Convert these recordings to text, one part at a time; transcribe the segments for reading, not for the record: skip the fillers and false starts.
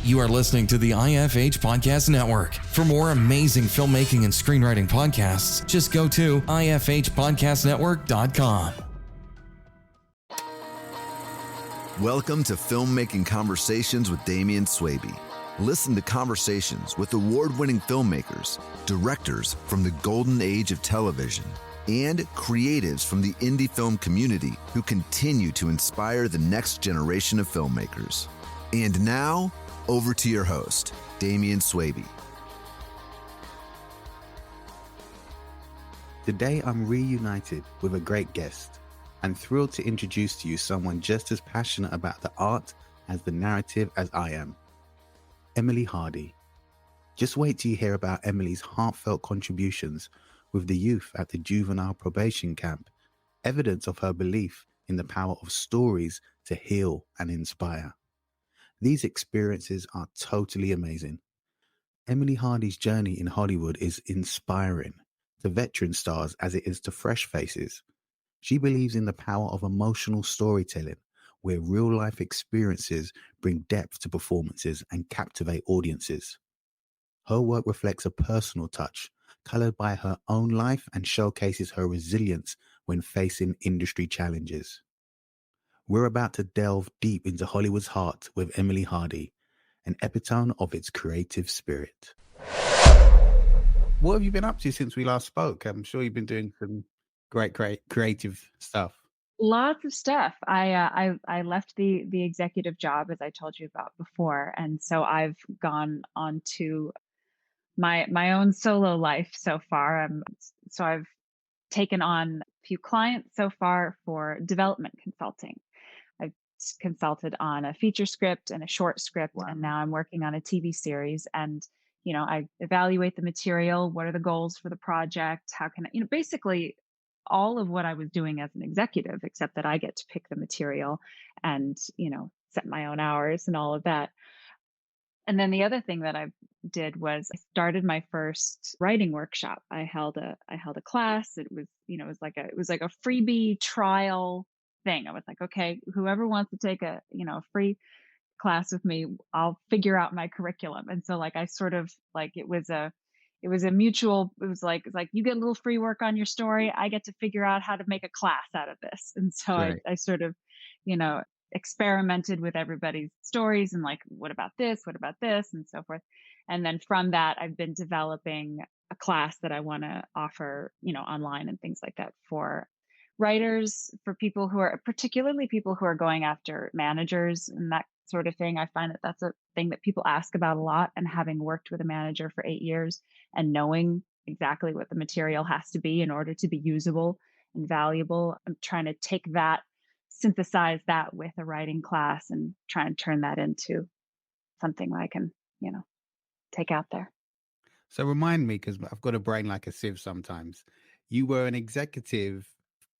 You are listening to the IFH Podcast Network. For more amazing filmmaking and screenwriting podcasts, just go to ifhpodcastnetwork.com. Welcome to Filmmaking Conversations with Damian Swaby. Listen to conversations with award-winning filmmakers, directors from the golden age of television, and creatives from the indie film community who continue to inspire the next generation of filmmakers. And now, over to your host, Damian Swaby. Today, I'm reunited with a great guest. I'm thrilled to introduce to you someone just as passionate about the art as the narrative as I am. Emily Hardy. Just wait till you hear about Emily's heartfelt contributions with the youth at the juvenile probation camp, evidence of her belief in the power of stories to heal and inspire. These experiences are totally amazing. Emily Hardy's journey in Hollywood is inspiring to veteran stars as it is to fresh faces. She believes in the power of emotional storytelling, where real-life experiences bring depth to performances and captivate audiences. Her work reflects a personal touch, colored by her own life, and showcases her resilience when facing industry challenges. We're about to delve deep into Hollywood's heart with Emily Hardy, an epitome of its creative spirit. What have you been up to since we last spoke? I'm sure you've been doing some great creative stuff. Lots of stuff. I left the executive job, as I told you about before, and so I've gone on to my own solo life so far. So I've taken on a few clients so far for development consulting. I've consulted on a feature script and a short script, Wow. and now I'm working on a TV series. And I evaluate the material. What are the goals for the project? How can I, basically all of what I was doing as an executive, except that I get to pick the material and, set my own hours and all of that. And then the other thing that I did was I started my first writing workshop. I held a class. It was, it was like a freebie trial thing. I was like, okay, whoever wants to take a free class with me, I'll figure out my curriculum. And so I sort of it was a mutual, it's like you get a little free work on your story. I get to figure out how to make a class out of this. And so I sort of, experimented with everybody's stories and what about this, and so forth. And then from that, I've been developing a class that I want to offer, online and things like that for writers, for people who are particularly people who are going after managers and that sort of thing. I find that that's a thing that people ask about a lot. And having worked with a manager for 8 years and knowing exactly what the material has to be in order to be usable and valuable, I'm trying to synthesize that with a writing class and try and turn that into something I can, take out there. So remind me, because I've got a brain like a sieve sometimes. You were an executive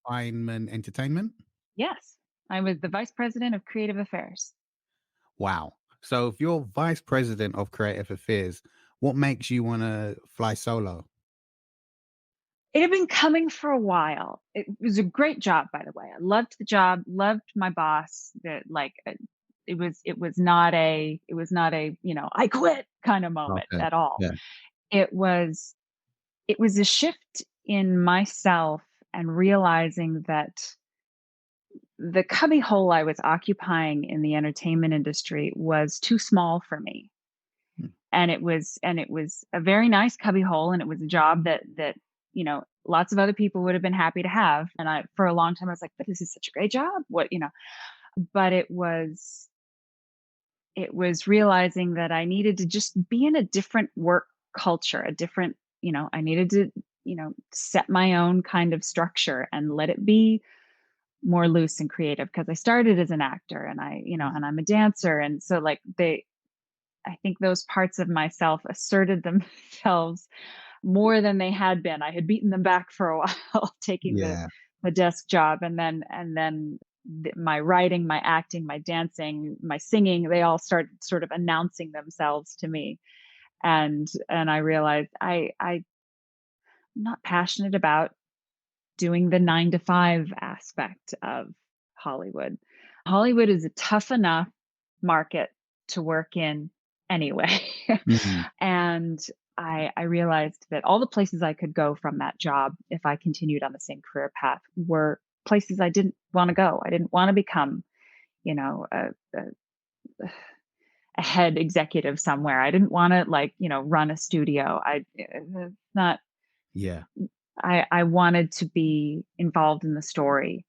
Feynman Entertainment? Yes. I was the vice president of creative affairs. Wow. So if you're vice president of creative affairs, what makes you want to fly solo? It had been coming for a while. It was a great job, by the way. I loved the job, loved my boss. It was not a, I quit kind of moment at all. Yeah. It was a shift in myself and realizing that the cubbyhole I was occupying in the entertainment industry was too small for me. And it was a very nice cubbyhole, and it was a job that lots of other people would have been happy to have. And for a long time, I was like, but this is such a great job. But it was realizing that I needed to just be in a different work culture, a different, I needed to, set my own kind of structure and let it be more loose and creative, because I started as an actor and and I'm a dancer. And so I think those parts of myself asserted themselves more than they had been. I had beaten them back for a while, taking the desk job, and then my writing, my acting, my dancing, my singing, they all started sort of announcing themselves to me. And I realized I'm not passionate about doing the 9-to-5 aspect of Hollywood. Hollywood is a tough enough market to work in anyway. Mhm. And I realized that all the places I could go from that job, if I continued on the same career path, were places I didn't want to go. I didn't want to become, you know, a head executive somewhere. I didn't want to like, run a studio. Not, Yeah. I wanted to be involved in the story,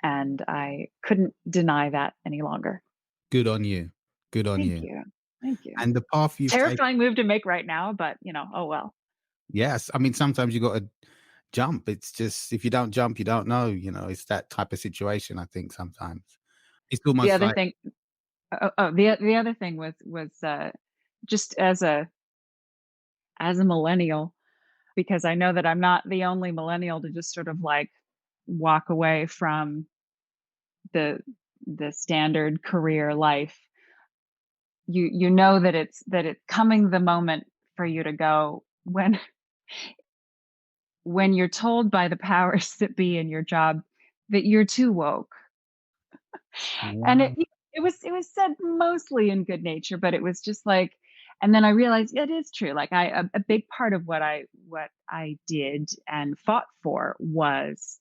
and I couldn't deny that any longer. Good on you. Good on Thank you. you. Thank you. And the path you've taken. Terrifying move to make right now, but oh well. Yes. I mean, sometimes you got to jump. It's just, if you don't jump, you don't know, it's that type of situation, I think sometimes. It's The almost other like, thing, the other thing was just as a millennial, because I know that I'm not the only millennial to just sort of like walk away from the the standard career life. You know that it's coming the moment for you to go when you're told by the powers that be in your job that you're too woke. And wow. it was said mostly in good nature, but it was just like, and then I realized it is true. Like a big part of what I did and fought for was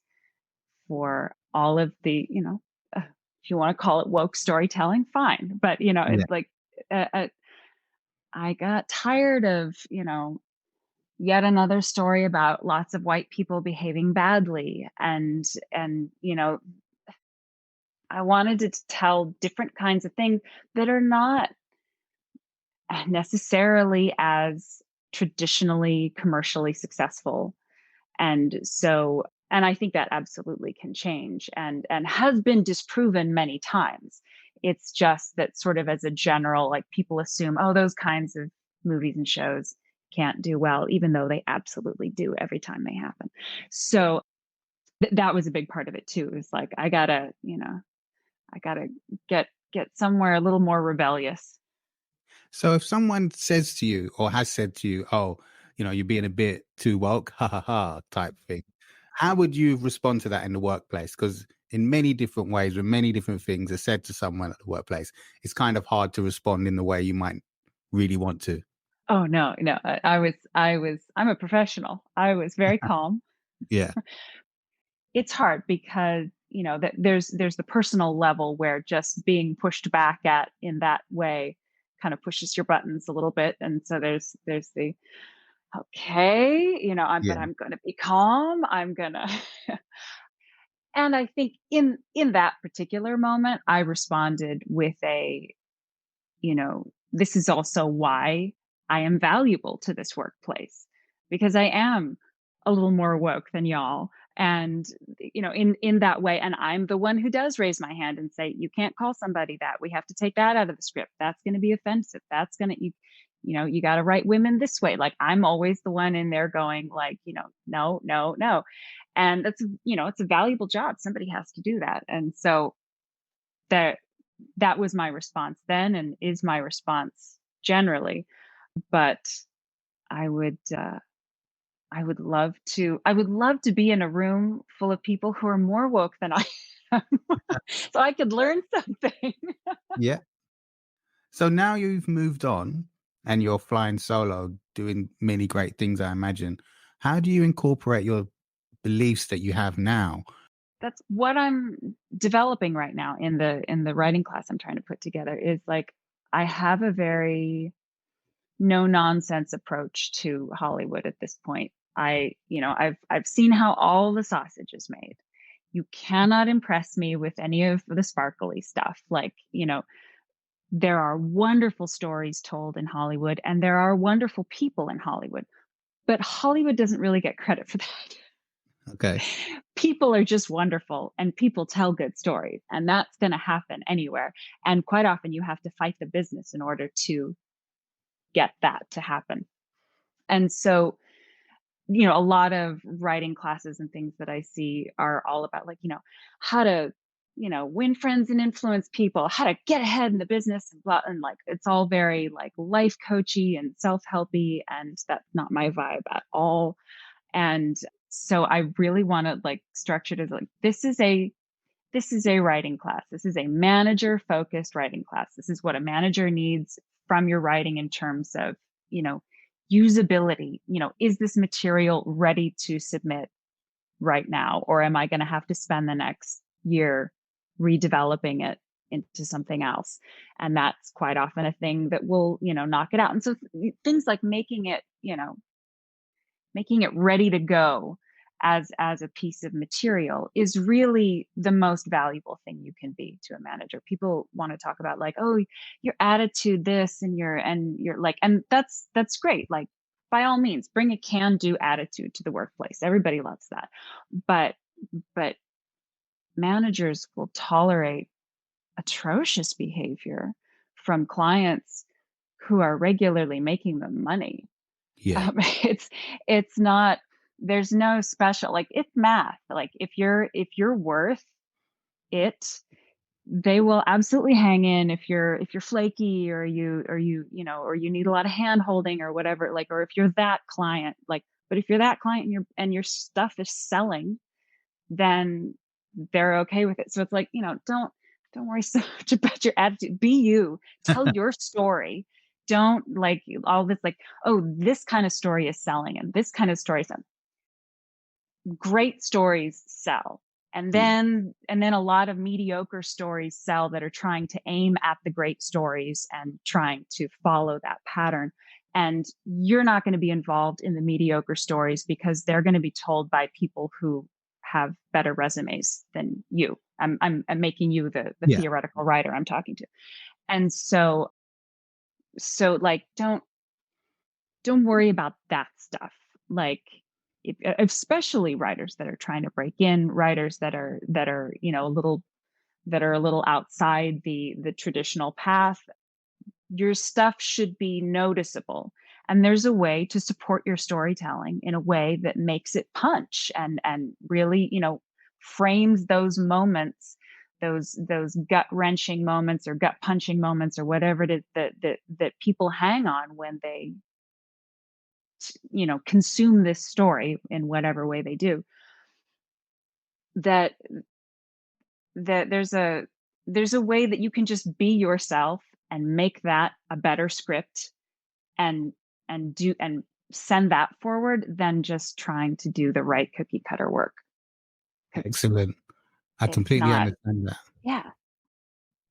for all of the, if you want to call it woke storytelling, fine. But Yeah. it's like I got tired of, yet another story about lots of white people behaving badly, and I wanted to tell different kinds of things that are not necessarily as traditionally commercially successful. And I think that absolutely can change, and has been disproven many times. It's just that sort of as a general, like, people assume, oh, those kinds of movies and shows can't do well, even though they absolutely do every time they happen. So that was a big part of it too. Is like, I gotta get somewhere a little more rebellious. So if someone says to you or has said to you, oh, you're being a bit too woke, ha ha ha, type thing, how would you respond to that in the workplace? Because in many different ways, when many different things are said to someone at the workplace, it's kind of hard to respond in the way you might really want to. Oh no, no. I'm a professional. I was very calm. Yeah. It's hard because, that there's the personal level where just being pushed back at in that way kind of pushes your buttons a little bit. And so there's the, okay, but Yeah. I'm going to be calm. I'm going to And I think in that particular moment I responded with this is also why I am valuable to this workplace, because I am a little more woke than y'all. And, in that way, and I'm the one who does raise my hand and say, you can't call somebody that. We have to take that out of the script. That's going to be offensive. That's going to, you got to write women this way. Like, I'm always the one in there going like, no, no, no. And it's a valuable job. Somebody has to do that. And so that that was my response then, and is my response generally. But I would I would love to be in a room full of people who are more woke than I am, so I could learn something. Yeah. So now you've moved on and you're flying solo, doing many great things, I imagine. How do you incorporate your beliefs that you have now? That's what I'm developing right now in the writing class I'm trying to put together. Is like, I have a very no nonsense approach to Hollywood at this point. I've seen how all the sausage is made. You cannot impress me with any of the sparkly stuff. Like, there are wonderful stories told in Hollywood, and there are wonderful people in Hollywood, but Hollywood doesn't really get credit for that. Okay. People are just wonderful, and people tell good stories, and that's going to happen anywhere. And quite often you have to fight the business in order to get that to happen. And so, a lot of writing classes and things that I see are all about, like, how to, win friends and influence people, how to get ahead in the business, and blah, and like, it's all very like life coachy and self-helpy, and that's not my vibe at all. And so I really want to like structure it as like, this is a writing class. This is a manager focused writing class. This is what a manager needs from your writing in terms of, you know, usability. You know, is this material ready to submit right now? Or am I going to have to spend the next year redeveloping it into something else? And that's quite often a thing that will, you know, knock it out. And so things like making it, you know, making it ready to go as a piece of material is really the most valuable thing you can be to a manager. People want to talk about like, oh, your attitude this and you're like, and that's great. Like, by all means, bring a can-do attitude to the workplace. Everybody loves that. But but managers will tolerate atrocious behavior from clients who are regularly making them money. Yeah. It's not, there's no special, like, it's math. Like, if you're worth it, they will absolutely hang in. If you're flaky, or you know, or you need a lot of hand holding or whatever, like, or if you're that client, like, but if you're that client and your stuff is selling, then they're okay with it. So it's like, you know, don't worry so much about your attitude. Be you. Tell your story. Don't like all this like, oh, this kind of story is selling and this kind of story is selling. Great stories sell. Yeah. And then a lot of mediocre stories sell that are trying to aim at the great stories and trying to follow that pattern. And you're not going to be involved in the mediocre stories because they're going to be told by people who have better resumes than you. I'm making you the Yeah. theoretical writer I'm talking to. And so like don't worry about that stuff. Like, especially writers that are trying to break in, writers that are, you know, a little outside the traditional path. Your stuff should be noticeable, and there's a way to support your storytelling in a way that makes it punch and really, you know, frames those moments, those gut wrenching moments or gut punching moments or whatever it is that people hang on when they, you know, consume this story in whatever way they do. that that there's a way that you can just be yourself and make that a better script and and send that forward than just trying to do the right cookie cutter work. 'Cause Excellent. I it's completely not. understand that. Yeah.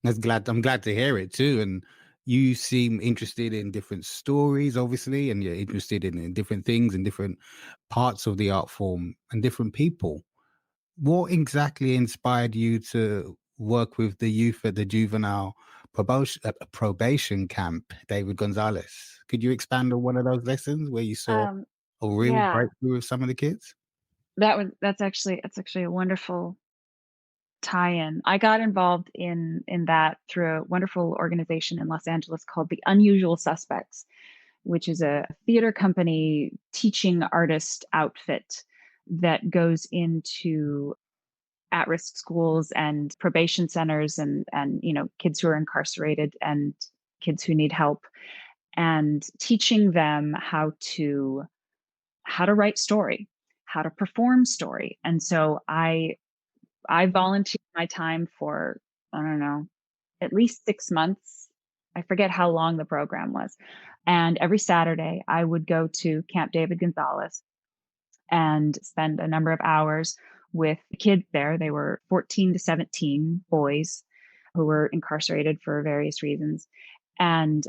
I'm glad to hear it too. And you seem interested in different stories, obviously, and you're interested in different things and different parts of the art form and different people. What exactly inspired you to work with the youth at the juvenile probation camp, David Gonzalez? Could you expand on one of those lessons where you saw um a real yeah, breakthrough with some of the kids? that's actually a wonderful tie-in. I got involved in that through a wonderful organization in Los Angeles called the Unusual Suspects, which is a theater company teaching artist outfit that goes into at-risk schools and probation centers and you know, kids who are incarcerated and kids who need help, and teaching them how to write story, how to perform story. And so I volunteered my time for, I don't know, at least 6 months. I forget how long the program was. And every Saturday, I would go to Camp David Gonzalez and spend a number of hours with the kids there. They were 14 to 17 boys who were incarcerated for various reasons. And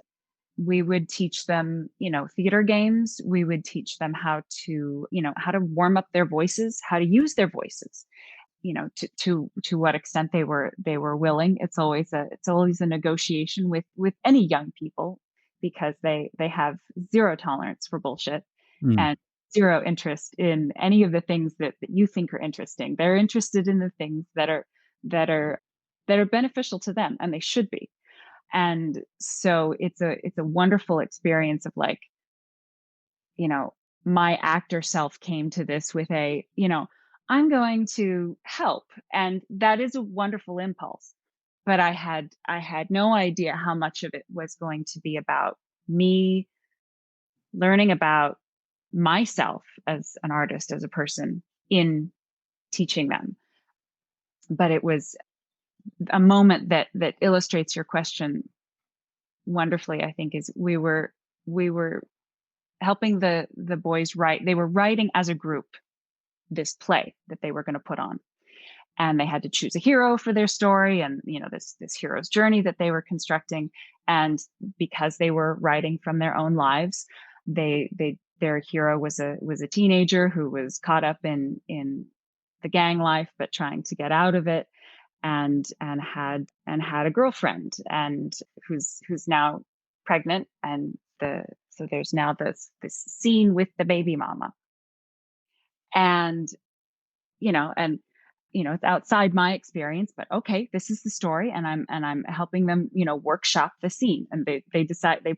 we would teach them, you know, theater games. We would teach them how to, you know, how to warm up their voices, how to use their voices, you know, to what extent they were willing. It's always a negotiation with any young people, because they have zero tolerance for bullshit Mm. and zero interest in any of the things that you think are interesting. They're interested in the things that are that are beneficial to them, and they should be. And so it's a wonderful experience of like, you know, my actor self came to this with a, you know, I'm going to help. And that is a wonderful impulse. But I had no idea how much of it was going to be about me learning about myself as an artist, as a person, in teaching them. But it was a moment that illustrates your question wonderfully, I think, is we were helping the boys write. They were writing as a group this play that they were going to put on, and they had to choose a hero for their story, and this hero's journey that they were constructing. And because they were writing from their own lives, their hero was a teenager who was caught up in the gang life, but trying to get out of it, and had a girlfriend, and who's now pregnant. And so there's now this scene with the baby mama. And it's outside my experience, but okay, this is the story, and I'm helping them, workshop the scene. And they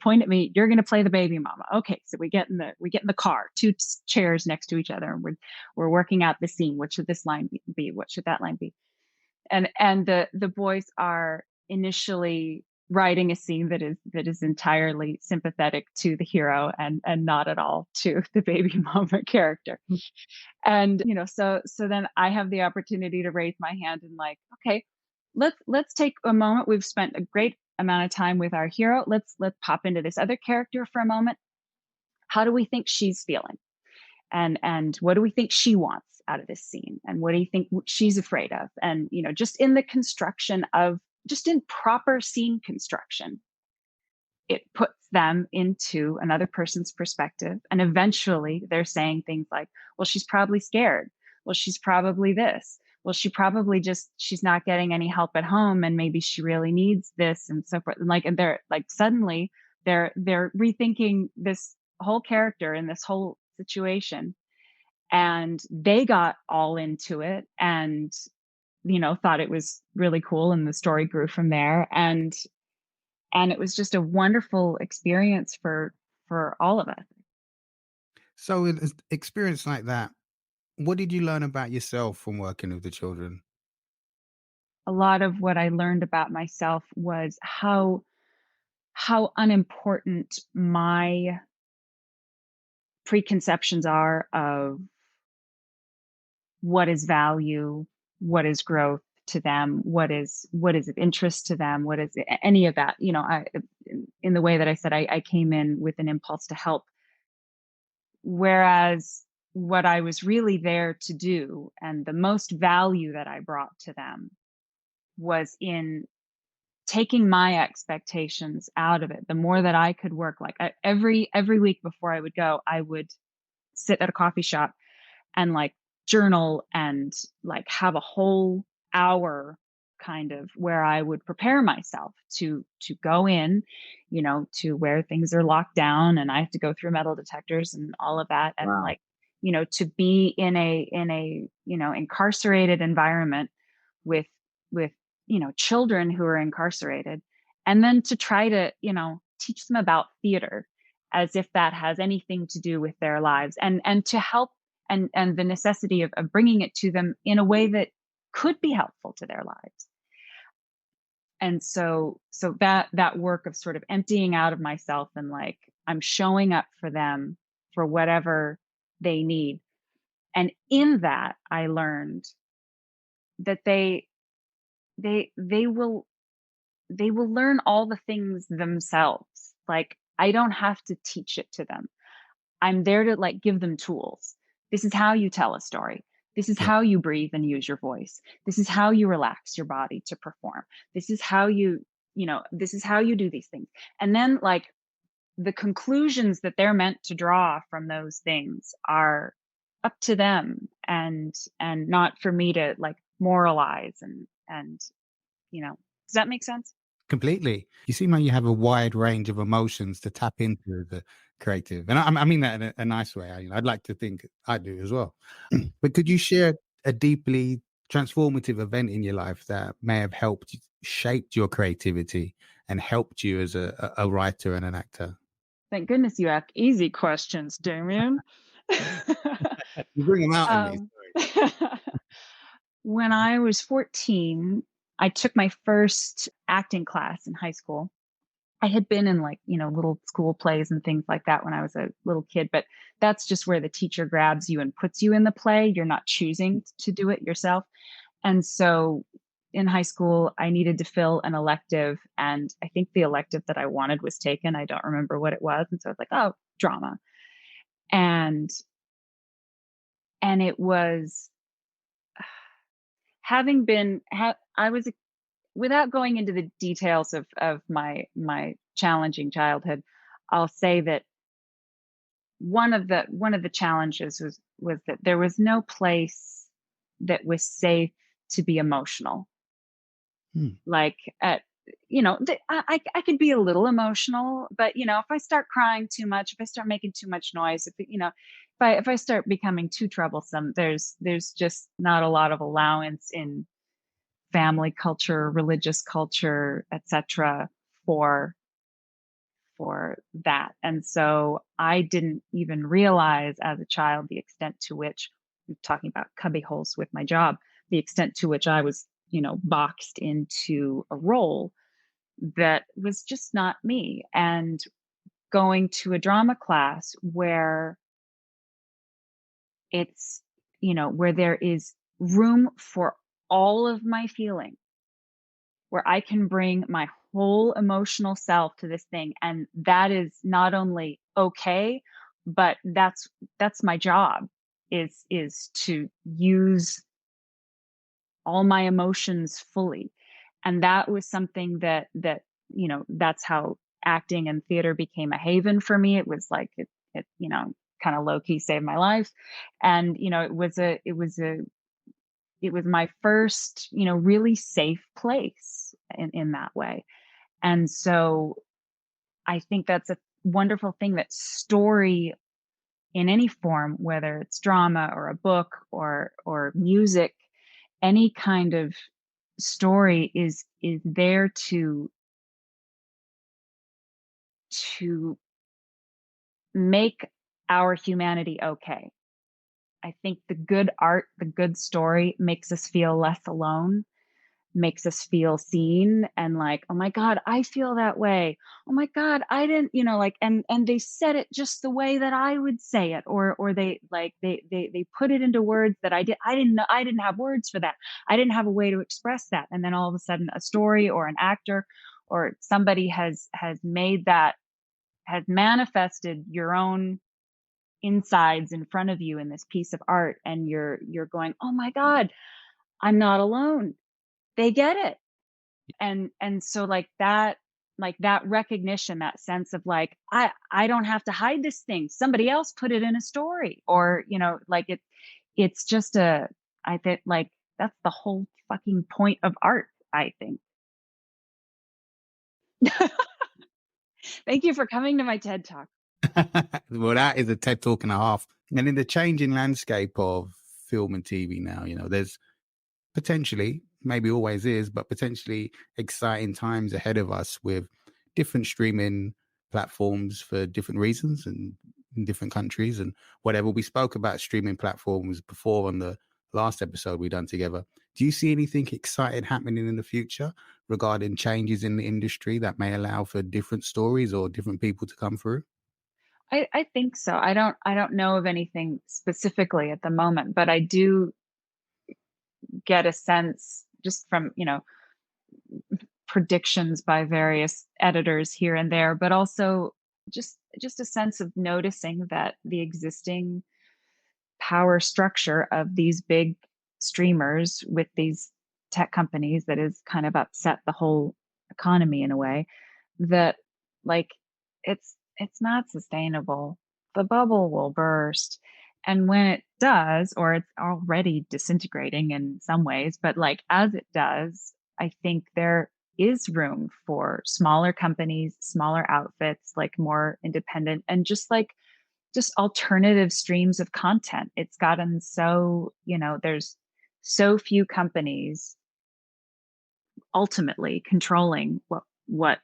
point at me, "You're going to play the baby mama." Okay, so we get in the car, two chairs next to each other, and we're working out the scene. What should this line be? What should that line be? And the boys are initially writing a scene that is entirely sympathetic to the hero, and not at all to the baby mama character. And so then I have the opportunity to raise my hand and, like, okay, let's take a moment. We've spent a great amount of time with our hero. Let's pop into this other character for a moment. How do we think she's feeling? And what do we think she wants out of this scene? And what do you think she's afraid of? And just in the construction of, just in proper scene construction, it puts them into another person's perspective. And eventually they're saying things like, well, she's probably scared. Well, she's probably this. Well, she's not getting any help at home, and maybe she really needs this, and so forth. And they're like, suddenly they're rethinking this whole character and this whole situation. And they got all into it, and thought it was really cool, and the story grew from there. And it was just a wonderful experience for all of us. So, in an experience like that, what did you learn about yourself from working with the children? A lot of what I learned about myself was how unimportant my preconceptions are of what is value, what is growth to them, what is of interest to them, what is any of that. In the way that I said, I came in with an impulse to help, whereas what I was really there to do, and the most value that I brought to them, was in taking my expectations out of it. The more that I could work, like every week before I would go, I would sit at a coffee shop and, like, journal, and, like, have a whole hour kind of where I would prepare myself to go in, to where things are locked down and I have to go through metal detectors and all of that. And, Wow. like, to be in a incarcerated environment with children who are incarcerated, and then to try to teach them about theater as if that has anything to do with their lives, and to help, and the necessity of bringing it to them in a way that could be helpful to their lives. And so that work of sort of emptying out of myself, and, like, I'm showing up for them for whatever they need. And in that, I learned that they will learn all the things themselves. Like, I don't have to teach it to them. I'm there to, like, give them tools. This is how you tell a story. This is Yeah. how you breathe and use your voice. This is how you relax your body to perform. This is how this is how you do these things. And then, like, the conclusions that they're meant to draw from those things are up to them, and not for me to, like, moralize and does that make sense? Completely. You seem like you have a wide range of emotions to tap into the creative. And I mean that in a nice way. I'd like to think I do as well. But could you share a deeply transformative event in your life that may have helped shaped your creativity and helped you as a writer and an actor? Thank goodness you ask easy questions, Damien. You bring them out in me. um, when I was 14, I took my first acting class in high school. I had been in, like, little school plays and things like that when I was a little kid, but that's just where the teacher grabs you and puts you in the play. You're not choosing to do it yourself. And so in high school, I needed to fill an elective, and I think the elective that I wanted was taken. I don't remember what it was. And so I was like, oh, drama. And it was having been, I was, without going into the details of my challenging childhood, I'll say that one of the challenges was that there was no place that was safe to be emotional. Like at, I could be a little emotional, but if I start crying too much, if I start making too much noise, if I start becoming too troublesome, there's just not a lot of allowance in family culture, religious culture, etc. for that. And so I didn't even realize as a child the extent to which, I'm talking about cubby holes with my job, the extent to which I was, boxed into a role that was just not me. And going to a drama class where it's, where there is room for all of my feelings, where I can bring my whole emotional self to this thing. And that is not only okay, but that's my job, is to use all my emotions fully. And that was something that that's how acting and theater became a haven for me. It was like it kind of low key saved my life. And it was my first, really safe place in that way. And so I think that's a wonderful thing, that story in any form, whether it's drama or a book or music, any kind of story is there to make our humanity okay. I think the good art, the good story makes us feel less alone, makes us feel seen, and like, oh my God, I feel that way. Oh my God, I didn't, and they said it just the way that I would say it, or they put it into words that I didn't know, I didn't have words for that. I didn't have a way to express that. And then all of a sudden a story or an actor or somebody has made that, has manifested your own insides in front of you in this piece of art, and you're going, oh my God, I'm not alone, they get it. And so like that recognition, that sense of like, I don't have to hide this thing, somebody else put it in a story, or like it's just I think like that's the whole fucking point of art, I think. Thank you for coming to my TED Talk. Well, that is a TED Talk and a half. And in the changing landscape of film and TV now, there's potentially, maybe always is, but potentially exciting times ahead of us with different streaming platforms for different reasons and in different countries and whatever. We spoke about streaming platforms before on the last episode we done together. Do you see anything exciting happening in the future regarding changes in the industry that may allow for different stories or different people to come through? I think so. I don't know of anything specifically at the moment, but I do get a sense just from, predictions by various editors here and there, but also just a sense of noticing that the existing power structure of these big streamers with these tech companies that has kind of upset the whole economy in a way that, like, it's not sustainable. The bubble will burst. And when it does, or it's already disintegrating in some ways, but like as it does, I think there is room for smaller companies, smaller outfits, like more independent, and just alternative streams of content. It's gotten so, there's so few companies ultimately controlling what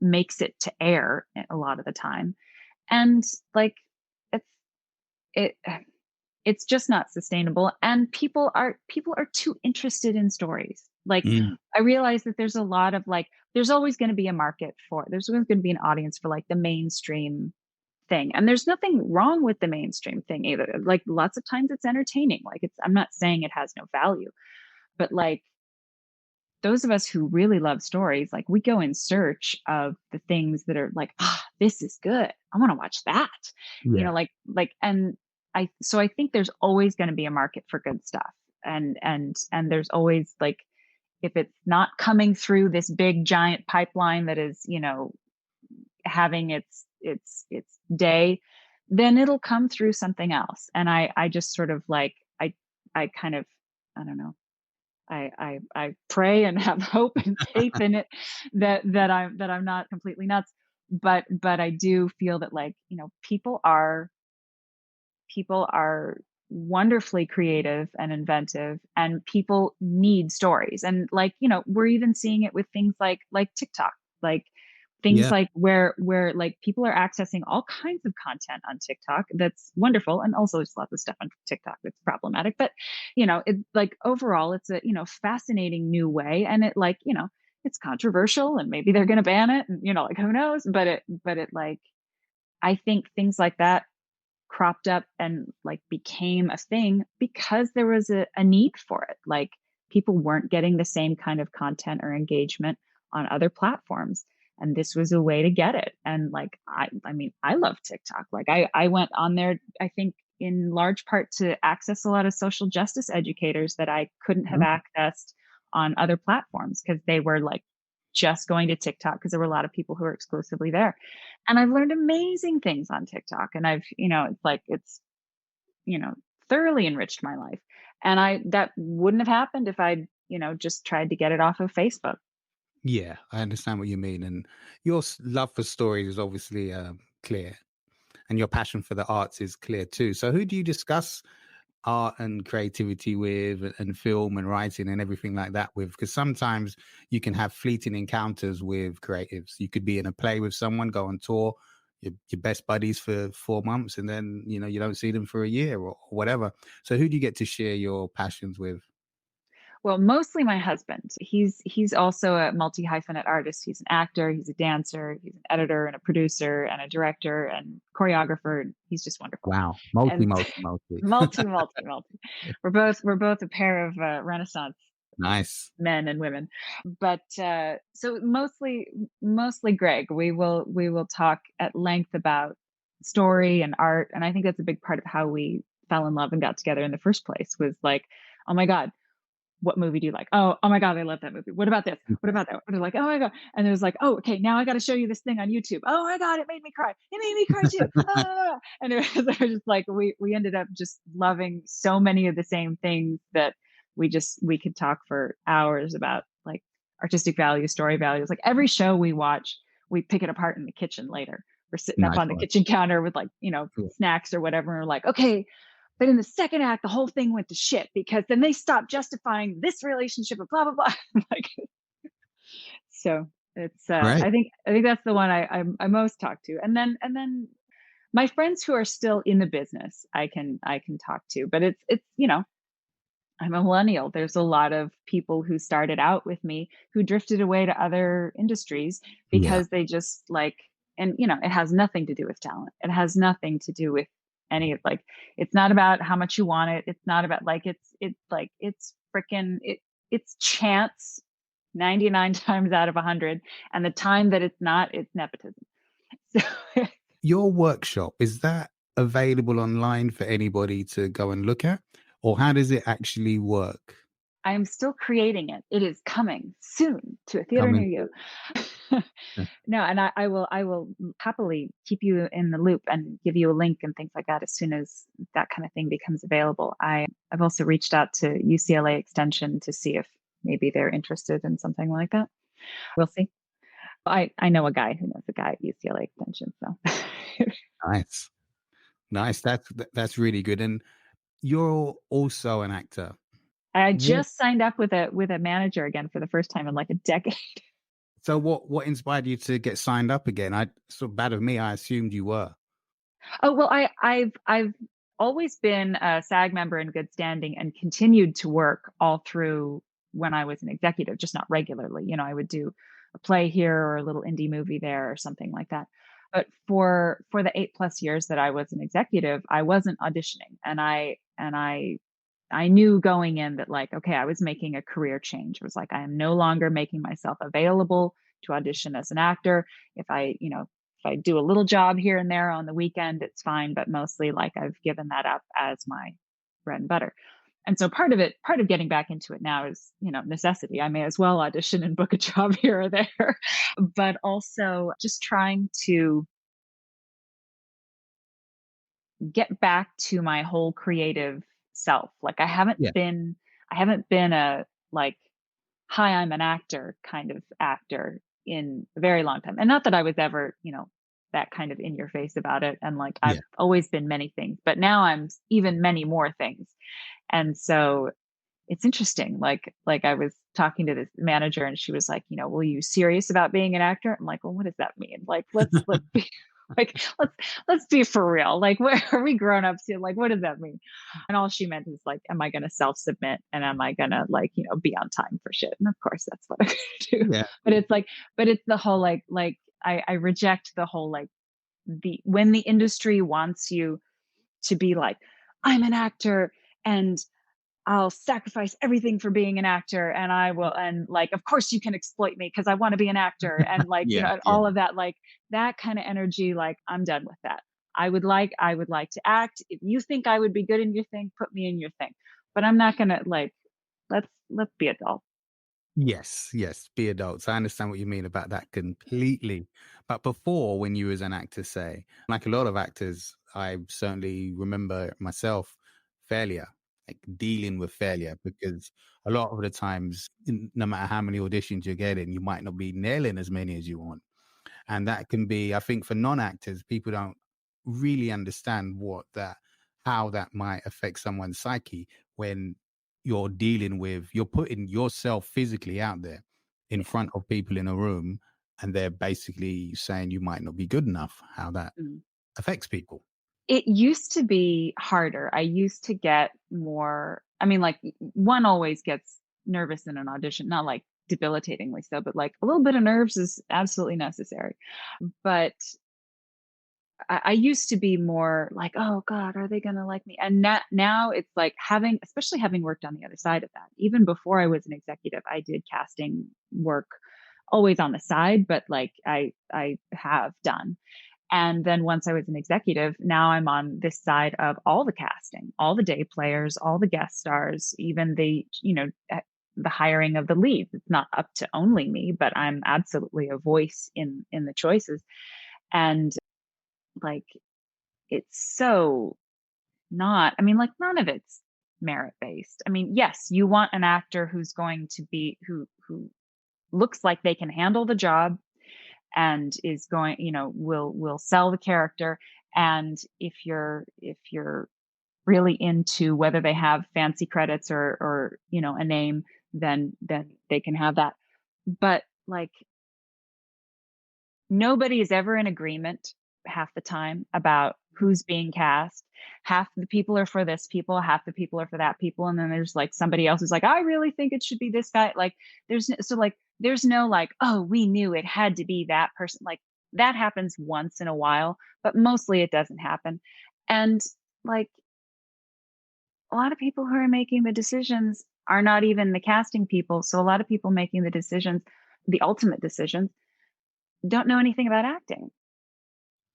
makes it to air a lot of the time. And like it's it it's just not sustainable, and people are too interested in stories. Like, I realize that there's a lot of like, there's always going to be a market for, there's always going to be an audience for like the mainstream thing, and there's nothing wrong with the mainstream thing either. Like, lots of times it's entertaining, like, I'm not saying it has no value, but like those of us who really love stories, like we go in search of the things that are like, this is good. I want to watch that. You Yeah. know, and I think there's always going to be a market for good stuff. And there's always like, if it's not coming through this big giant pipeline that is, having its day, then it'll come through something else. And I just sort of like, I kind of, I don't know, I pray and have hope and faith in it that I'm not completely nuts. But I do feel that, like, people are wonderfully creative and inventive, and people need stories. And, like, we're even seeing it with things like TikTok, like things Yeah. like where like people are accessing all kinds of content on TikTok that's wonderful, and also there's lots of stuff on TikTok that's problematic. But it, like, overall, it's a fascinating new way, and it, like, it's controversial, and maybe they're going to ban it, and like, who knows. But it, like, I think things like that cropped up and, like, became a thing because there was a need for it. Like, people weren't getting the same kind of content or engagement on other platforms, and this was a way to get it. And, like, I mean, I love TikTok. Like, I went on there, I think, in large part to access a lot of social justice educators that I couldn't have accessed on other platforms, because they were, like, just going to TikTok because there were a lot of people who were exclusively there. And I've learned amazing things on TikTok, and it's like, you know, thoroughly enriched my life. And that wouldn't have happened if I'd, just tried to get it off of Facebook. Yeah, I understand what you mean. And your love for stories is obviously clear, and your passion for the arts is clear too. So, who do you discuss art and creativity with, and film and writing and everything like that with? Because sometimes you can have fleeting encounters with creatives. You could be in a play with someone, go on tour, your best buddies for 4 months, and then you don't see them for a year or whatever. So, who do you get to share your passions with? Well, mostly my husband. He's also a multi hyphenate artist. He's an actor, he's a dancer, he's an editor and a producer and a director and choreographer. He's just wonderful. Wow, multi, And multi, multi. multi. We're both a pair of Renaissance Nice, men and women. But so mostly Greg. We will talk at length about story and art, and I think that's a big part of how we fell in love and got together in the first place. Was like, oh my god, what movie do you like? Oh my god, I love that movie. What about this? What about that? And they're like, oh my god. And it was like, oh, okay, now I got to show you this thing on YouTube. Oh my god, it made me cry. It made me cry too. Ah. And it was just like, we ended up just loving so many of the same things that we could talk for hours about, like, artistic values, story values. Like, every show we watch, we pick it apart in the kitchen later. We're sitting up nice on the one. kitchen counter with, like, Cool. snacks or whatever. And we're like, okay, but in the second act, the whole thing went to shit because then they stopped justifying this relationship and blah blah blah. Like, so it's Right. I think that's the one I most talk to. And then my friends who are still in the business, I can talk to. But it's I'm a millennial. There's a lot of people who started out with me who drifted away to other industries Yeah. because they just, like, and it has nothing to do with talent. It has nothing to do with any of, like, it's not about how much you want it. It's not about, like, it's freaking it's chance 99 times out of 100, and the time that it's not, it's nepotism. So Your workshop, is that available online for anybody to go and look at? Or how does it actually work? I'm still creating it. It is coming soon to a theater Coming. near you. No, and I will happily keep you in the loop and give you a link and things like that as soon as that kind of thing becomes available. I've also reached out to UCLA Extension to see if maybe they're interested in something like that. We'll see. I know a guy who knows a guy at UCLA Extension, so. Nice. Nice. That's really good. And you're also an actor. I What, just signed up with a manager again for the first time in like a decade. so what inspired you to get signed up again? I so bad of me, I assumed you were. Oh, well, I've always been a SAG member in good standing and continued to work all through when I was an executive, just not regularly. I would do a play here or a little indie movie there or something like that. But for the 8+ years that I was an executive, I wasn't auditioning, and I I knew going in that like, okay, I was making a career change. It was like, I am no longer making myself available to audition as an actor. If I, if I do a little job here and there on the weekend, it's fine. But mostly like I've given that up as my bread and butter. And so part of getting back into it now is, necessity. I may as well audition and book a job here or there, but also just trying to get back to my whole creative self. Like Yeah. I haven't been a like, hi, I'm an actor kind of actor in a very long time. And not that I was ever, that kind of in your face about it. And like, I've Yeah. always been many things, but now I'm even many more things. And so it's interesting. Like I was talking to this manager and she was like, "Were you serious about being an actor?" I'm like, "Well, what does that mean? Like, let's be like, let's be for real. Like, where are we grown ups here? Like, what does that mean?" And all she meant is like, am I going to self submit and am I going to like, be on time for shit? And of course that's what I'm going to do. Yeah. But it's like, but it's the whole like I reject the whole like when the industry wants you to be like, I'm an actor and I'll sacrifice everything for being an actor and I will and like of course you can exploit me because I want to be an actor and like Yeah. and Yeah. all of that like that kind of energy like I'm done with that. I would like to act. If you think I would be good in your thing, put me in your thing. But I'm not going to like let's be adults. Yes, yes, be adults. I understand what you mean about that completely. But before, when you was an actor, say, like a lot of actors, I certainly remember myself failure, like dealing with failure, because a lot of the times, no matter how many auditions you're getting, you might not be nailing as many as you want. And that can be, I think, for non-actors, people don't really understand how that might affect someone's psyche when you're putting yourself physically out there in front of people in a room, and they're basically saying you might not be good enough, how that Mm. affects people. It used to be harder. I used to get more I mean, like, one always gets nervous in an audition, not, like, debilitatingly so, but, like, a little bit of nerves is absolutely necessary. But I used to be more like, "Oh god, are they gonna like me?" And now it's like especially having worked on the other side of that. Even before I was an executive, I did casting work always on the side, but, like, I have done. And then once I was an executive, now I'm on this side of all the casting, all the day players, all the guest stars, even the hiring of the leads. It's not up to only me, but I'm absolutely a voice in the choices. And like it's so not, I mean, like none of it's merit based. I mean, yes, you want an actor who's going to be who looks like they can handle the job and is going, will sell the character. And if you're really into whether they have fancy credits or a name, then they can have that. But like nobody is ever in agreement half the time about who's being cast. Half the people are for this people, half the people are for that people, and then there's like somebody else who's like, I really think it should be this guy. Like there's no like, oh, we knew it had to be that person. Like that happens once in a while, but mostly it doesn't happen. And like a lot of people who are making the decisions are not even the casting people. So a lot of people making the decisions, the ultimate decisions, don't know anything about acting.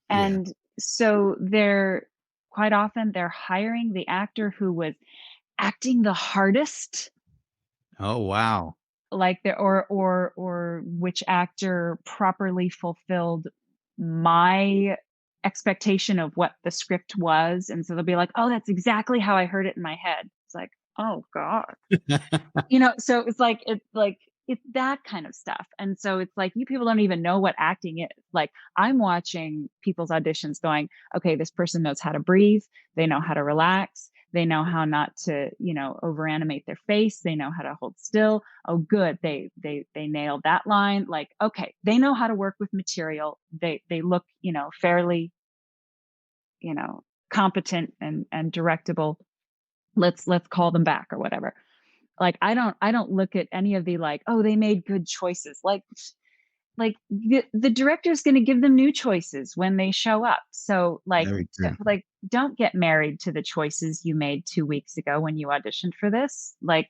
Yeah. And so they're quite often they're hiring the actor who was acting the hardest, Oh, wow. like the or which actor properly fulfilled my expectation of what the script was. And so they'll be like, oh, that's exactly how I heard it in my head. It's like, oh God. So it's that kind of stuff. And so it's like you people don't even know what acting is. Like I'm watching people's auditions going, okay, this person knows how to breathe, they know how to relax, they know how not to, over animate their face, they know how to hold still. Oh good, they nailed that line. Like, okay, they know how to work with material. They look, fairly, you know, competent and directable. Let's call them back or whatever. Like I don't look at any of the like, oh, they made good choices. Like the director's going to give them new choices when they show up. So Very true. don't get married to the choices you made 2 weeks ago when you auditioned for this. Like,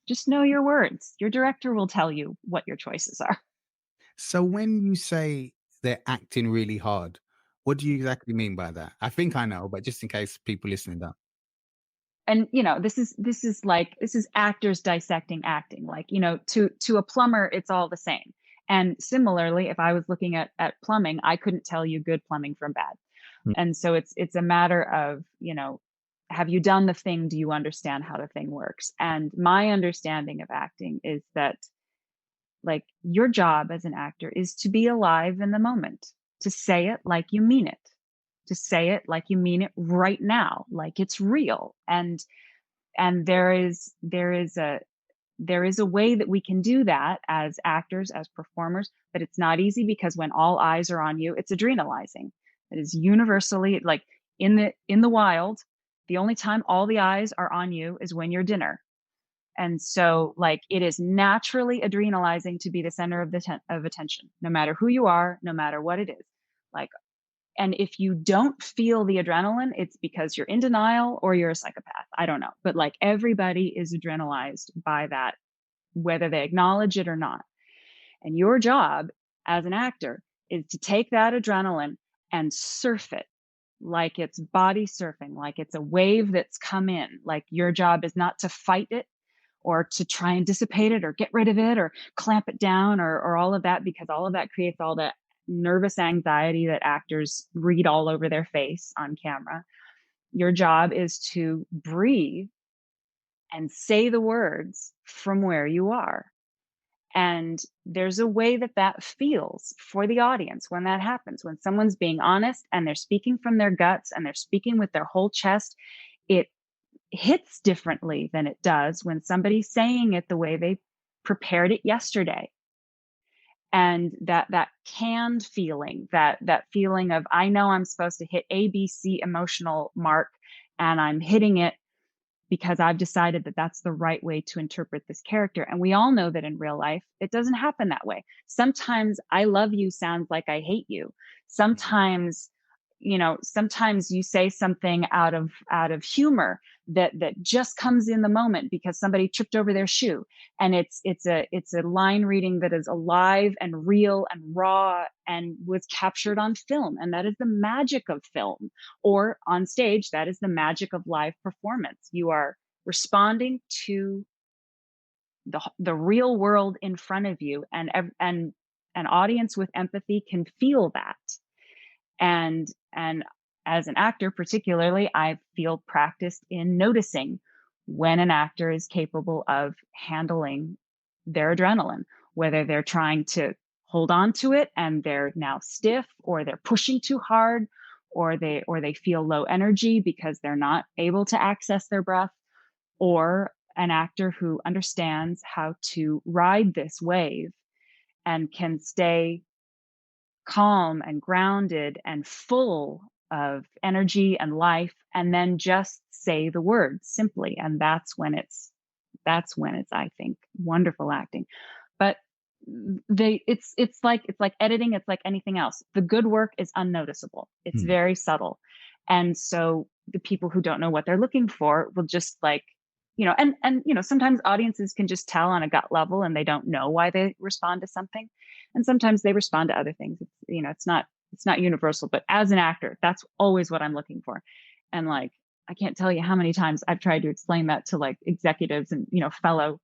just know your words. Your director will tell you what your choices are. So when you say they're acting really hard, what do you exactly mean by that? I think I know, but just in case people listening don't. And this is actors dissecting acting. Like, to a plumber, it's all the same. And similarly, if I was looking at plumbing, I couldn't tell you good plumbing from bad. Mm. And so it's a matter of, have you done the thing? Do you understand how the thing works? And my understanding of acting is that, like, your job as an actor is to be alive in the moment, to say it like you mean it, to say it like you mean it right now, like it's real. And there is a way that we can do that as actors, as performers, but it's not easy, because when all eyes are on you, it's adrenalizing. It is universally, like, in the wild, the only time all the eyes are on you is when you're dinner. And so, like, it is naturally adrenalizing to be the center of attention, no matter who you are, no matter what it is. Like, and if you don't feel the adrenaline, it's because you're in denial or you're a psychopath. I don't know. But, like, everybody is adrenalized by that, whether they acknowledge it or not. And your job as an actor is to take that adrenaline and surf it like it's body surfing, like it's a wave that's come in. Like, your job is not to fight it or to try and dissipate it or get rid of it or clamp it down or all of that, because all of that creates all that nervous anxiety that actors read all over their face on camera. Your job is to breathe and say the words from where you are. And there's a way that feels for the audience when that happens. When someone's being honest and they're speaking from their guts and they're speaking with their whole chest, it hits differently than it does when somebody's saying it the way they prepared it yesterday. And that canned feeling, that feeling of, I know I'm supposed to hit ABC emotional mark, and I'm hitting it because I've decided that that's the right way to interpret this character. And we all know that in real life, it doesn't happen that way. Sometimes I love you sounds like I hate you. Sometimes, sometimes you say something out of humor that just comes in the moment because somebody tripped over their shoe. And it's a line reading that is alive and real and raw and was captured on film. And that is the magic of film, or on stage. That is the magic of live performance. You are responding to the real world in front of you, and an audience with empathy can feel that. And as an actor, particularly, I feel practiced in noticing when an actor is capable of handling their adrenaline, whether they're trying to hold on to it and they're now stiff, or they're pushing too hard, or they feel low energy because they're not able to access their breath, or an actor who understands how to ride this wave and can stay calm and grounded and full of energy and life, and then just say the words simply. And that's when it's I think wonderful acting. But it's like editing. It's like anything else. The good work is unnoticeable. It's very subtle. And so the people who don't know what they're looking for will just, like, and sometimes audiences can just tell on a gut level, and they don't know why they respond to something. And sometimes they respond to other things. It's not universal, but as an actor, that's always what I'm looking for. And, like, I can't tell you how many times I've tried to explain that to, like, executives and, fellow,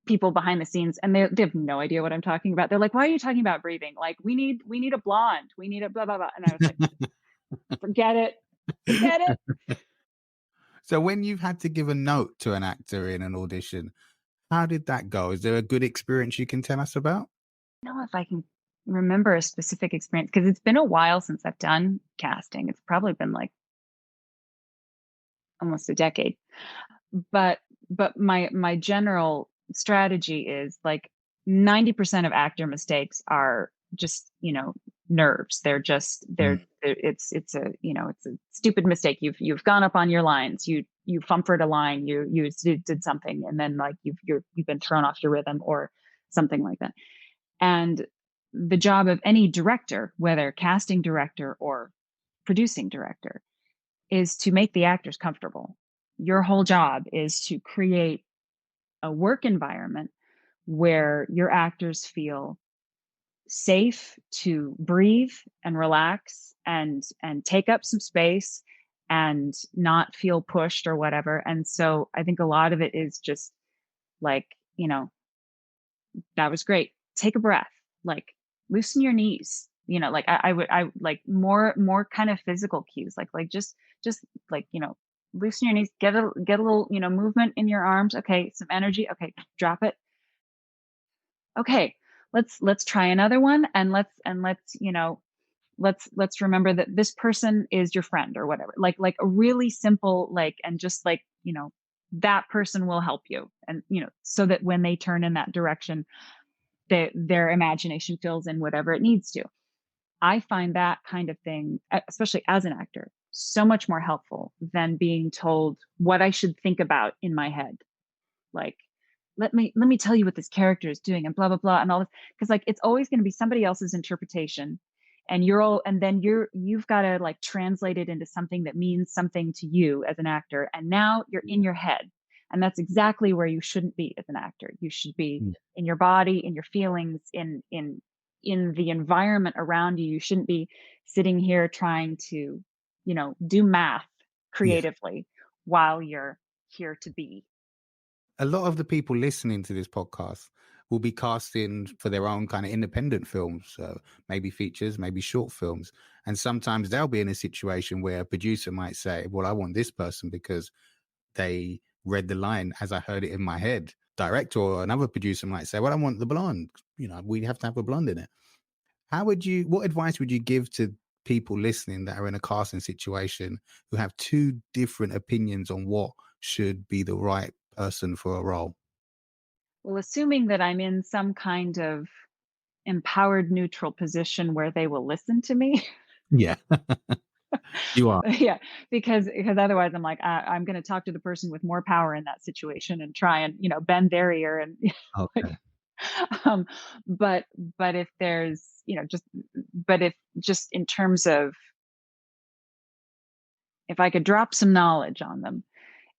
people behind the scenes, and they have no idea what I'm talking about. They're like, "Why are you talking about breathing? Like, we need a blonde. We need a blah, blah, blah." And I was like, forget it. So when you've had to give a note to an actor in an audition, how did that go? Is there a good experience you can tell us about? I don't know if I can remember a specific experience, because it's been a while since I've done casting. It's probably been, like, almost a decade. But my general strategy is, like, 90% of actor mistakes are just, nerves. It's a stupid mistake. You've gone up on your lines. You fumpered a line. You did something, and then, like, you've been thrown off your rhythm or something like that. And the job of any director, whether casting director or producing director, is to make the actors comfortable. Your whole job is to create a work environment where your actors feel safe to breathe and relax and take up some space and not feel pushed or whatever. And so I think a lot of it is just like, that was great. Take a breath, like loosen your knees. Like I like more kind of physical cues, just like, loosen your knees, get a little, movement in your arms. Okay. Some energy. Okay. Drop it. Okay. Let's try another one. And let's remember that this person is your friend or whatever, like a really simple, and just that person will help you. And, so that when they turn in that direction, their imagination fills in whatever it needs to. I find that kind of thing, especially as an actor, so much more helpful than being told what I should think about in my head. Like, let me tell you what this character is doing and blah, blah, blah, and all this. Cause it's always going to be somebody else's interpretation. And you've got to translate it into something that means something to you as an actor. And now you're in your head. And that's exactly where you shouldn't be as an actor. You should be in your body, in your feelings, in the environment around you. You shouldn't be sitting here trying to, do math creatively while you're here to be. A lot of the people listening to this podcast will be casting for their own kind of independent films, maybe features, maybe short films. And sometimes they'll be in a situation where a producer might say, well, I want this person because they read the line as I heard it in my head. Director or another producer might say, well, I want the blonde. We have to have a blonde in it. What advice would you give to people listening that are in a casting situation who have two different opinions on what should be the right person for a role? Well, assuming that I'm in some kind of empowered neutral position where they will listen to me. Yeah. You are. Yeah, because otherwise I'm like, I'm going to talk to the person with more power in that situation and try and, bend their ear and Okay. but if there's, but if just in terms of, if I could drop some knowledge on them,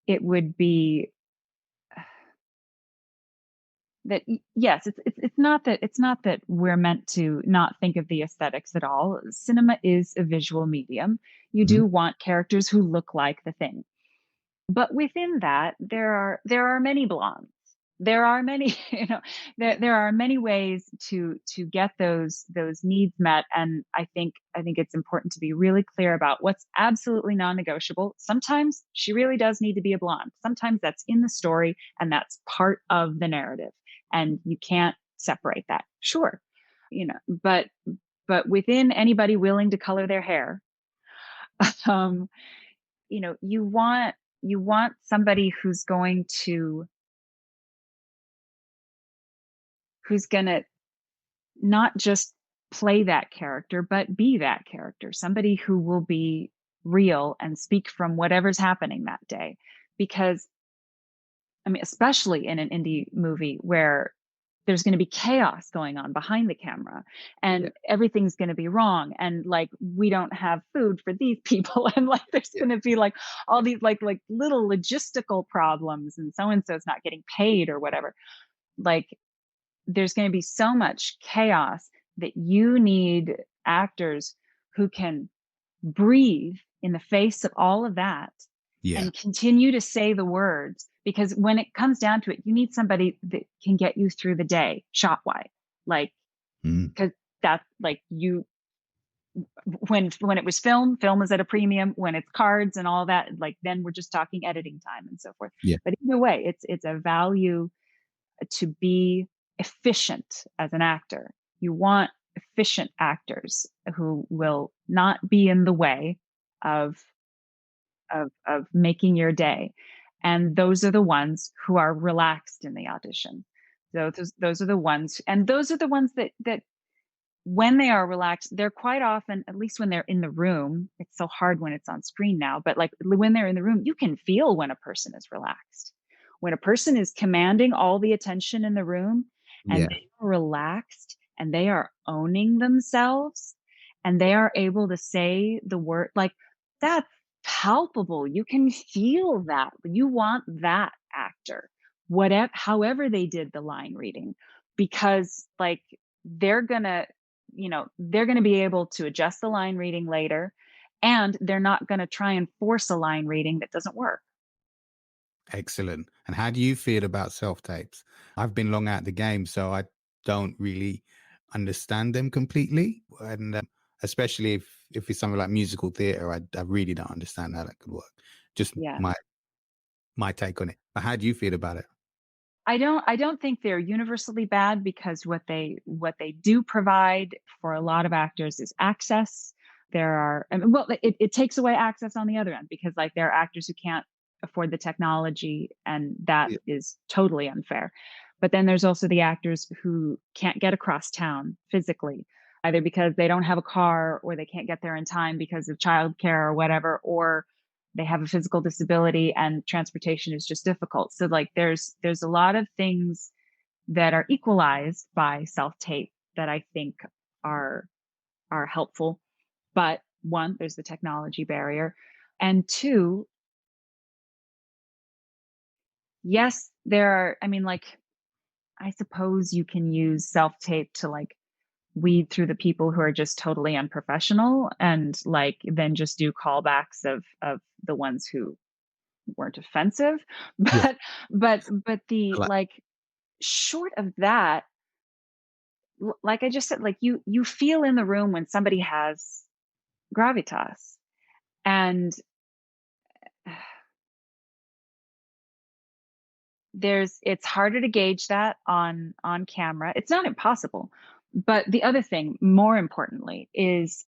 it would be that yes, it's not that we're meant to not think of the aesthetics at all. Cinema is a visual medium. You do want characters who look like the thing, but within that, there are many blondes. There are many, there are many ways to get those needs met, and I think it's important to be really clear about what's absolutely non-negotiable. Sometimes she really does need to be a blonde. Sometimes that's in the story, and that's part of the narrative, and you can't separate that. Sure, but within anybody willing to color their hair, you want somebody who's going to not just play that character, but be that character, somebody who will be real and speak from whatever's happening that day. Because, especially in an indie movie where there's going to be chaos going on behind the camera and everything's going to be wrong. And we don't have food for these people. And there's going to be all these little logistical problems, and so-and-so's not getting paid or whatever. There's going to be so much chaos that you need actors who can breathe in the face of all of that and continue to say the words. Because when it comes down to it, you need somebody that can get you through the day shot wise. Because that's when it was film was at a premium. When it's cards and all that, then we're just talking editing time and so forth. But either way, it's a value to be efficient as an actor. You want efficient actors who will not be in the way of making your day. And those are the ones who are relaxed in the audition. So those are the ones, and those are the ones that when they are relaxed, they're quite often, at least when they're in the room, it's so hard when it's on screen now, but when they're in the room, you can feel when a person is relaxed. When a person is commanding all the attention in the room and they're relaxed and they are owning themselves and they are able to say the word like that's palpable. You can feel that. You want that actor, whatever, however they did the line reading, because like they're gonna, they're gonna be able to adjust the line reading later, and they're not gonna try and force a line reading that doesn't work. Excellent. And how do you feel about self tapes? I've been long out the game, so I don't really understand them completely. And especially if it's something like musical theater, I really don't understand how that could work. Just Yeah. my take on it. But how do you feel about it? I don't think they're universally bad, because what they do provide for a lot of actors is access. There are, I mean, well, it takes away access on the other end, because like there are actors who can't afford the technology, and that Yeah. is totally unfair. But then there's also the actors who can't get across town physically, either because they don't have a car, or they can't get there in time because of childcare or whatever, or they have a physical disability and transportation is just difficult. So like there's a lot of things that are equalized by self-tape that I think are are helpful. But one, there's the technology barrier. And two, yes, there are, I mean, like, I suppose you can use self-tape to like weed through the people who are just totally unprofessional, and like then just do callbacks of the ones who weren't offensive. Yeah. But the Like, like short of that, like I just said, like you feel in the room when somebody has gravitas, and it's harder to gauge that on camera. It's not impossible, but the other thing, more importantly, is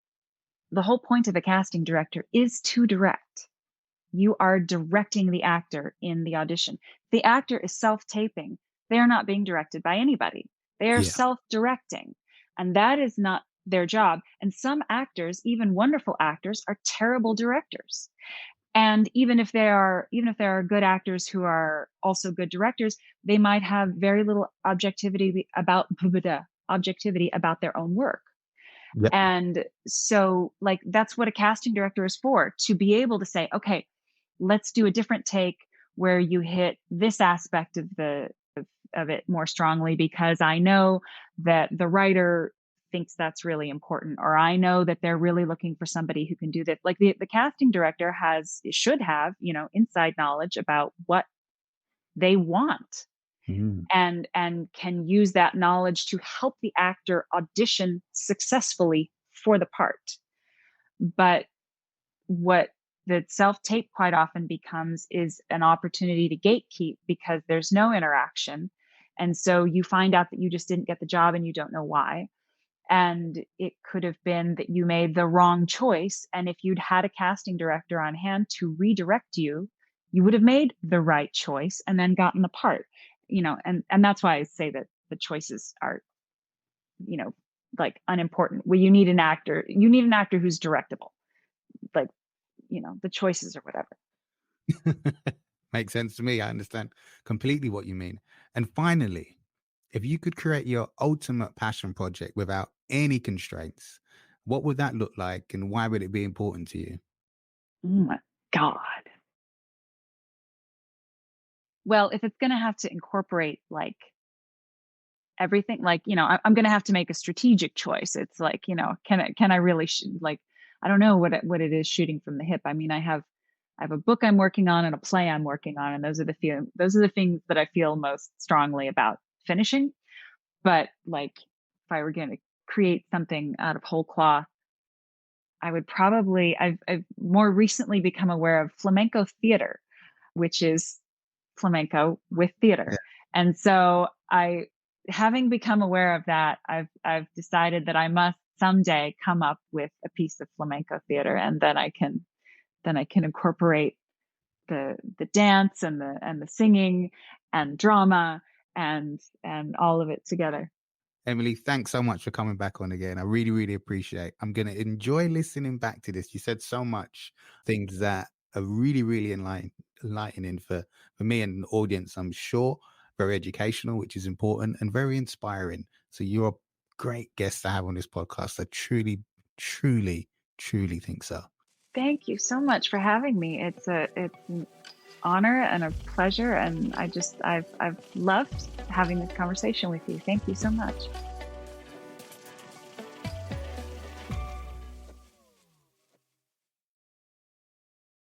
the whole point of a casting director is to direct. You are directing the actor in the audition. The actor is self-taping. They are not being directed by anybody. They are yeah. self-directing. And that is not their job. And some actors, even wonderful actors, are terrible directors. And even if there are good actors who are also good directors, they might have very little objectivity about their own work. Yep. And so like that's what a casting director is for, to be able to say, okay, let's do a different take where you hit this aspect of it more strongly, because I know that the writer thinks that's really important, or I know that they're really looking for somebody who can do this. Like the casting director should have, inside knowledge about what they want, Mm. and can use that knowledge to help the actor audition successfully for the part. But what the self tape quite often becomes is an opportunity to gatekeep, because there's no interaction. And so you find out that you just didn't get the job and you don't know why. And it could have been that you made the wrong choice. And if you'd had a casting director on hand to redirect you, you would have made the right choice and then gotten the part. And that's why I say that the choices are, you know, like unimportant. Well, you need an actor who's directable. Like, the choices or whatever. Makes sense to me. I understand completely what you mean. And finally, if you could create your ultimate passion project without any constraints, what would that look like and why would it be important to you? Oh my God. Well, if it's going to have to incorporate like everything, like, I'm going to have to make a strategic choice. It's like, can I really like, I don't know what it is shooting from the hip. I mean, I have a book I'm working on and a play I'm working on, and those are the things that I feel most strongly about finishing. But like, if I were going to create something out of whole cloth, I would probably, I've more recently become aware of flamenco theater, which is flamenco with Yeah. theater. And so having become aware of that, I've decided that I must someday come up with a piece of flamenco theater, and then I can incorporate the dance and the singing and drama and all of it together. Emily, thanks so much for coming back on again. I really, really appreciate. I'm going to enjoy listening back to this. You said so much things that are really, really enlightening for me and the audience, I'm sure. Very educational, which is important, and very inspiring. So you're great guest to have on this podcast. I truly, truly, truly think so. Thank you so much for having me. It's an honor and a pleasure, and I've loved having this conversation with you. Thank you so much.